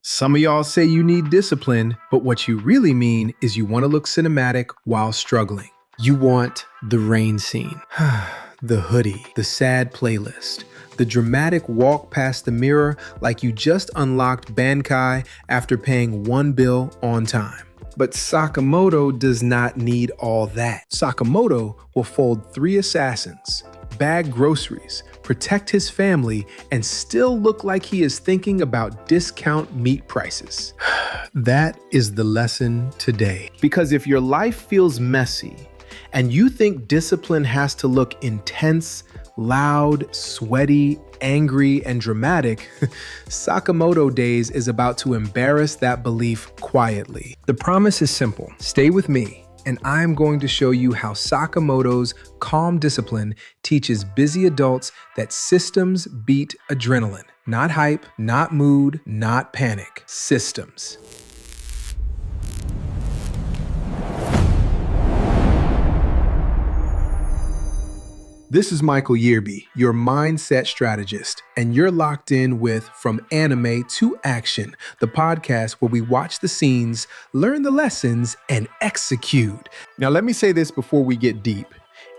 Some of y'all say you need discipline, but what you really mean is you want to look cinematic while struggling. You want the rain scene, the hoodie, the sad playlist, the dramatic walk past the mirror like you just unlocked Bankai after paying one bill on time. But Sakamoto does not need all that. Sakamoto will fold 3 assassins, bag groceries, protect his family, and still look like he is thinking about discount meat prices. That is the lesson today. Because if your life feels messy and you think discipline has to look intense, loud, sweaty, angry, and dramatic, Sakamoto Days is about to embarrass that belief quietly. The promise is simple. Stay with me, and I'm going to show you how Sakamoto's calm discipline teaches busy adults that systems beat adrenaline. Not hype, not mood, not panic. Systems. This is Michael Yearby, your mindset strategist, and you're locked in with From Anime to Action, the podcast where we watch the scenes, learn the lessons, and execute. Now, let me say this before we get deep.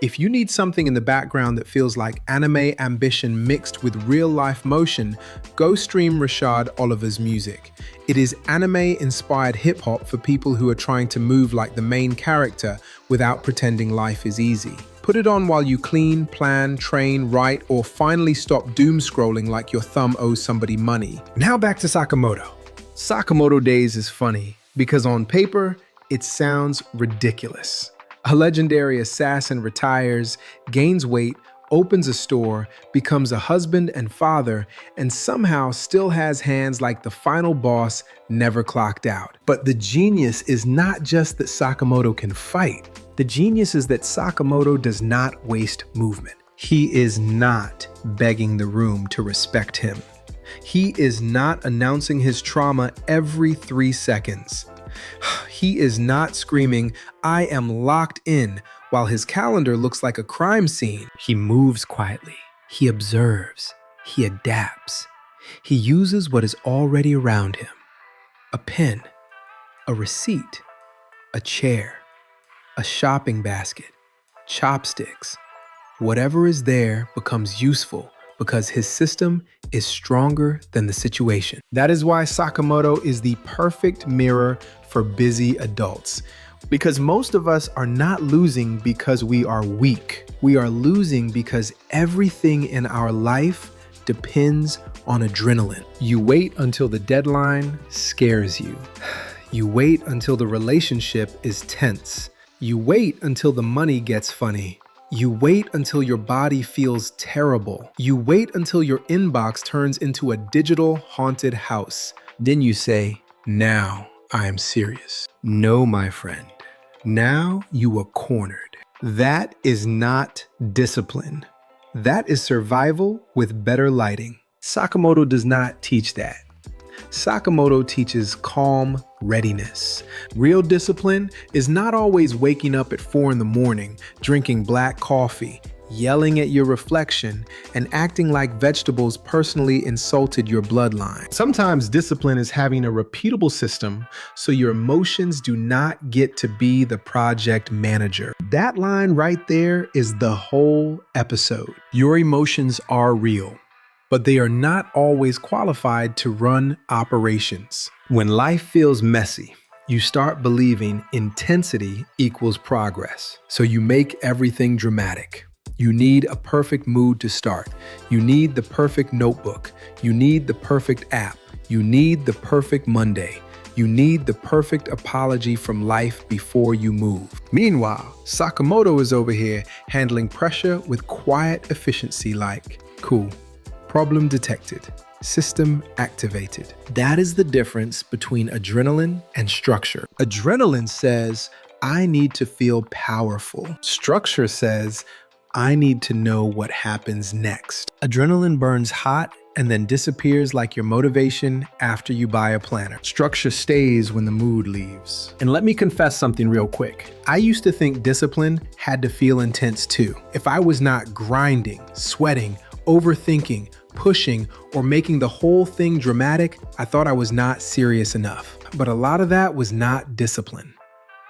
If you need something in the background that feels like anime ambition mixed with real-life motion, go stream Rashad Oliver's music. It is anime-inspired hip-hop for people who are trying to move like the main character without pretending life is easy. Put it on while you clean, plan, train, write, or finally stop doom scrolling like your thumb owes somebody money. Now back to Sakamoto. Sakamoto Days is funny because on paper, it sounds ridiculous. A legendary assassin retires, gains weight, opens a store, becomes a husband and father, and somehow still has hands like the final boss never clocked out. But the genius is not just that Sakamoto can fight. The genius is that Sakamoto does not waste movement. He is not begging the room to respect him. He is not announcing his trauma every 3 seconds. He is not screaming, "I am locked in," while his calendar looks like a crime scene. He moves quietly. He observes. He adapts. He uses what is already around him. A pen, a receipt, a chair, a shopping basket, chopsticks. Whatever is there becomes useful because his system is stronger than the situation. That is why Sakamoto is the perfect mirror for busy adults. Because most of us are not losing because we are weak. We are losing because everything in our life depends on adrenaline. You wait until the deadline scares you. You wait until the relationship is tense. You wait until the money gets funny. You wait until your body feels terrible. You wait until your inbox turns into a digital haunted house. Then you say, "Now I am serious." No, my friend. Now you are cornered. That is not discipline. That is survival with better lighting. Sakamoto does not teach that. Sakamoto teaches calm readiness. Real discipline is not always waking up at 4 in the morning, drinking black coffee, yelling at your reflection, and acting like vegetables personally insulted your bloodline. Sometimes discipline is having a repeatable system so your emotions do not get to be the project manager. That line right there is the whole episode. Your emotions are real, but they are not always qualified to run operations. When life feels messy, you start believing intensity equals progress. So you make everything dramatic. You need a perfect mood to start. You need the perfect notebook. You need the perfect app. You need the perfect Monday. You need the perfect apology from life before you move. Meanwhile, Sakamoto is over here handling pressure with quiet efficiency like, cool. Problem detected. System activated. That is the difference between adrenaline and structure. Adrenaline says, I need to feel powerful. Structure says, I need to know what happens next. Adrenaline burns hot and then disappears like your motivation after you buy a planner. Structure stays when the mood leaves. And let me confess something real quick. I used to think discipline had to feel intense too. If I was not grinding, sweating, overthinking, pushing, or making the whole thing dramatic, I thought I was not serious enough. But a lot of that was not discipline.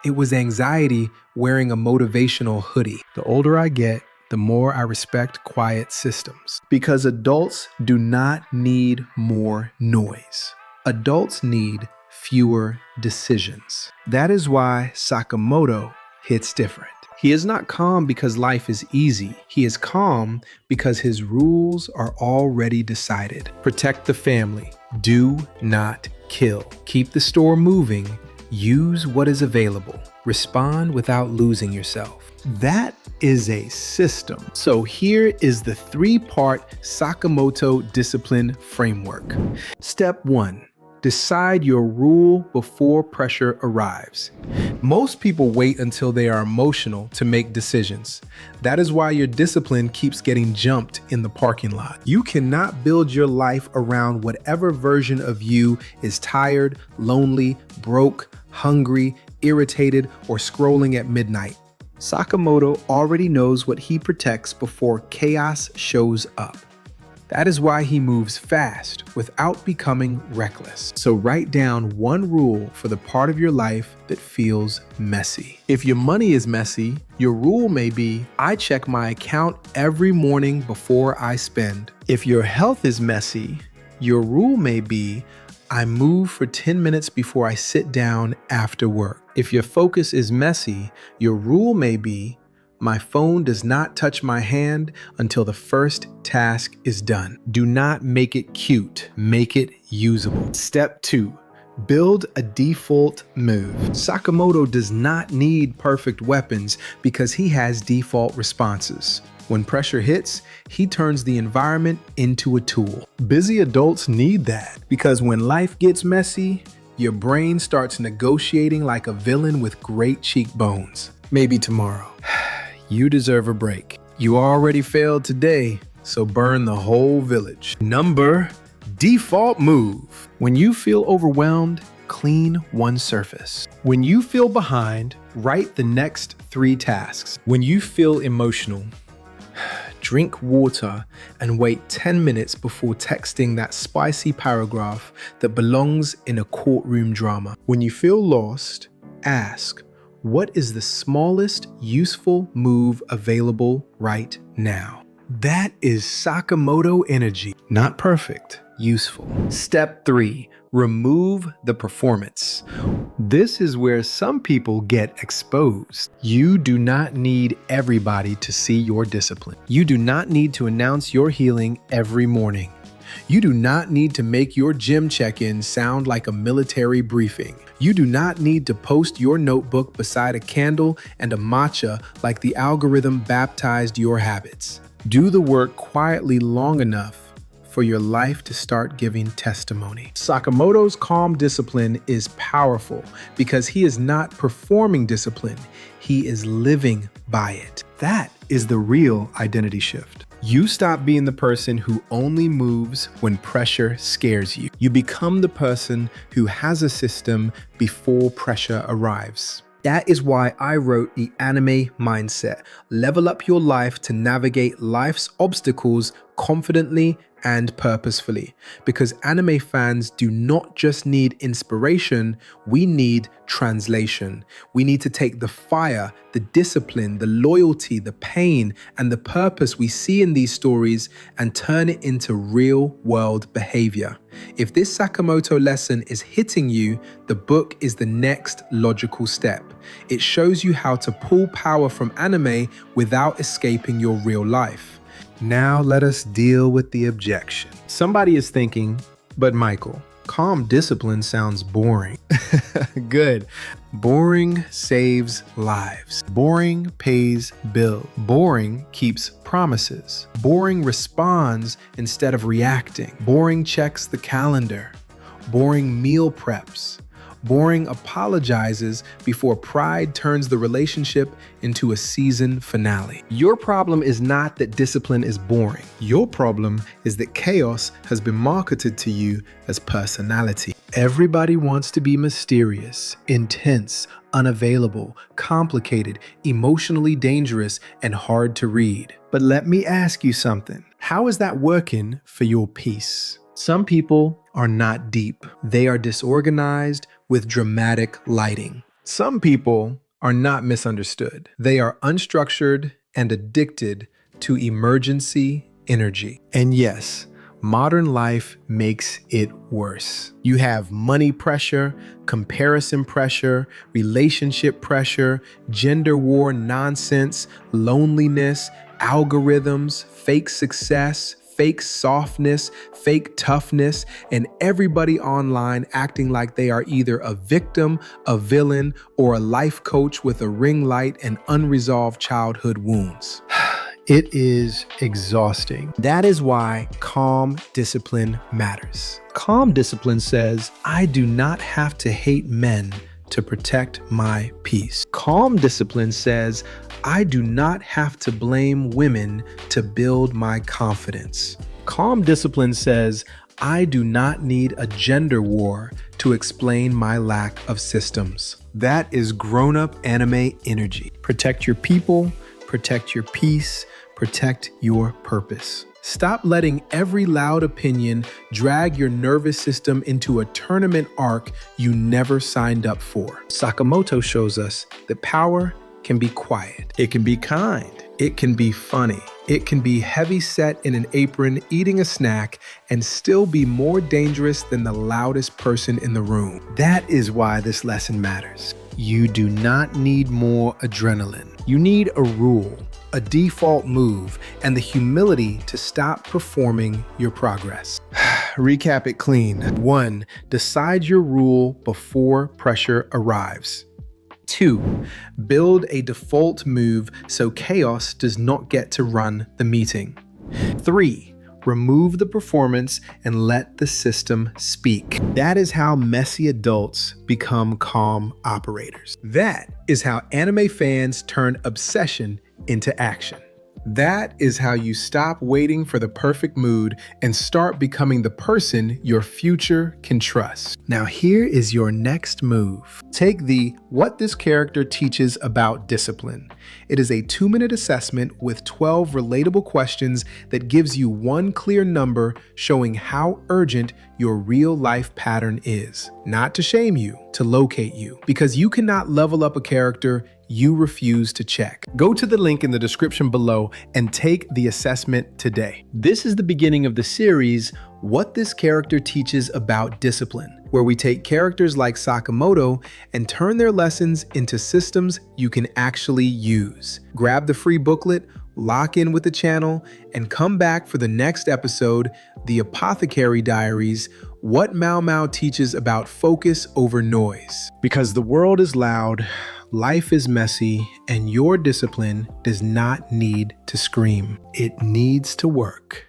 It was anxiety wearing a motivational hoodie. The older I get, the more I respect quiet systems. Because adults do not need more noise. Adults need fewer decisions. That is why Sakamoto hits different. He is not calm because life is easy. He is calm because his rules are already decided. Protect the family. Do not kill. Keep the store moving. Use what is available. Respond without losing yourself. That is a system. So here is the 3-part Sakamoto discipline framework. Step 1. Decide your rule before pressure arrives. Most people wait until they are emotional to make decisions. That is why your discipline keeps getting jumped in the parking lot. You cannot build your life around whatever version of you is tired, lonely, broke, hungry, irritated, or scrolling at midnight. Sakamoto already knows what he protects before chaos shows up. That is why he moves fast without becoming reckless. So write down one rule for the part of your life that feels messy. If your money is messy, your rule may be, I check my account every morning before I spend. If your health is messy, your rule may be, I move for 10 minutes before I sit down after work. If your focus is messy, your rule may be, my phone does not touch my hand until the first task is done. Do not make it cute, make it usable. Step 2. Build a default move. Sakamoto does not need perfect weapons because he has default responses. When pressure hits, he turns the environment into a tool. Busy adults need that because when life gets messy, your brain starts negotiating like a villain with great cheekbones. Maybe tomorrow. You deserve a break. You already failed today, so burn the whole village. Number, default move. When you feel overwhelmed, clean one surface. When you feel behind, write the next 3 tasks. When you feel emotional, drink water and wait 10 minutes before texting that spicy paragraph that belongs in a courtroom drama. When you feel lost, ask, what is the smallest useful move available right now? That is Sakamoto energy. Not perfect, useful. Step 3, remove the performance. This is where some people get exposed. You do not need everybody to see your discipline. You do not need to announce your healing every morning. You do not need to make your gym check-in sound like a military briefing. You do not need to post your notebook beside a candle and a matcha like the algorithm baptized your habits. Do the work quietly long enough for your life to start giving testimony. Sakamoto's calm discipline is powerful because he is not performing discipline, he is living by it. That is the real identity shift. You stop being the person who only moves when pressure scares you. You become the person who has a system before pressure arrives. That is why I wrote the anime mindset. Level up your life to navigate life's obstacles confidently and purposefully. Because anime fans do not just need inspiration, we need translation. We need to take the fire, the discipline, the loyalty, the pain, and the purpose we see in these stories and turn it into real-world behavior. If this Sakamoto lesson is hitting you, the book is the next logical step. It shows you how to pull power from anime without escaping your real life. Now let us deal with the objection. Somebody is thinking, but Michael, calm discipline sounds boring. Good. Boring saves lives. Boring pays bills. Boring keeps promises. Boring responds instead of reacting. Boring checks the calendar. Boring meal preps. Boring apologizes before pride turns the relationship into a season finale. Your problem is not that discipline is boring. Your problem is that chaos has been marketed to you as personality. Everybody wants to be mysterious, intense, unavailable, complicated, emotionally dangerous, and hard to read. But let me ask you something. How is that working for your peace? Some people are not deep. They are disorganized with dramatic lighting. Some people are not misunderstood. They are unstructured and addicted to emergency energy. And yes, modern life makes it worse. You have money pressure, comparison pressure, relationship pressure, gender war nonsense, loneliness, algorithms, fake success, fake softness, fake toughness, and everybody online acting like they are either a victim, a villain, or a life coach with a ring light and unresolved childhood wounds. It is exhausting. That is why calm discipline matters. Calm discipline says, I do not have to hate men to protect my peace. Calm discipline says, I do not have to blame women to build my confidence. Calm discipline says, I do not need a gender war to explain my lack of systems. That is grown-up anime energy. Protect your people, protect your peace, protect your purpose. Stop letting every loud opinion drag your nervous system into a tournament arc you never signed up for. Sakamoto shows us that power can be quiet. It can be kind. It can be funny. It can be heavy set in an apron, eating a snack, and still be more dangerous than the loudest person in the room. That is why this lesson matters. You do not need more adrenaline. You need a rule, a default move, and the humility to stop performing your progress. Recap it clean. 1. Decide your rule before pressure arrives. 2. Build a default move so chaos does not get to run the meeting. 3. Remove the performance and let the system speak. That is how messy adults become calm operators. That is how anime fans turn obsession into action. That is how you stop waiting for the perfect mood and start becoming the person your future can trust. Now here is your next move. Take the What This Character Teaches About Discipline. It is a 2-minute assessment with 12 relatable questions that gives you one clear number showing how urgent your real life pattern is. Not to shame you, to locate you. Because you cannot level up a character you refuse to check. Go to the link in the description below and take the assessment today. This is the beginning of the series, What This Character Teaches About Discipline, where we take characters like Sakamoto and turn their lessons into systems you can actually use. Grab the free booklet, lock in with the channel, and come back for the next episode, The Apothecary Diaries, What Maomao Teaches About Focus Over Noise. Because the world is loud, life is messy, and your discipline does not need to scream. It needs to work.